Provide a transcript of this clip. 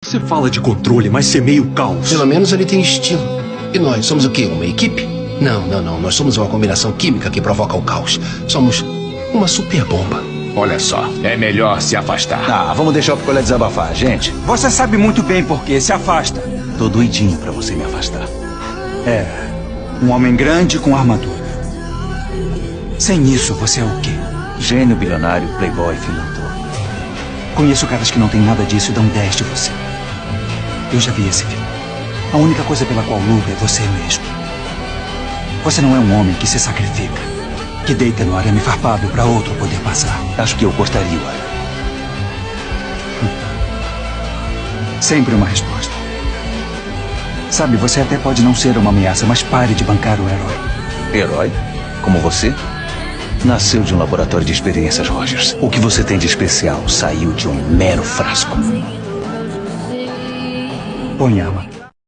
Você fala de controle, mas semeia o caos. Pelo menos ele tem estilo. E nós somos o quê? Uma equipe? Não. Nós somos uma combinação química que provoca o caos. Somos uma super bomba. Olha só, é melhor se afastar. Vamos deixar o picolé desabafar, gente. Você sabe muito bem por que se afasta. Tô doidinho pra você me afastar. É, um homem grande com armadura. Sem isso, você é o quê? Gênio, bilionário, playboy, filantropo. Conheço caras que não têm nada disso e dão 10 de você. Eu já vi esse filme. A única coisa pela qual luta é você mesmo. Você não é um homem que se sacrifica, que deita no arame farpado para outro poder passar. Acho que eu gostaria, Warren. Sempre uma resposta. Sabe, você até pode não ser uma ameaça, mas pare de bancar o herói. Herói? Como você? Nasceu de um laboratório de experiências, Rogers. O que você tem de especial saiu de um mero frasco. Põe arma.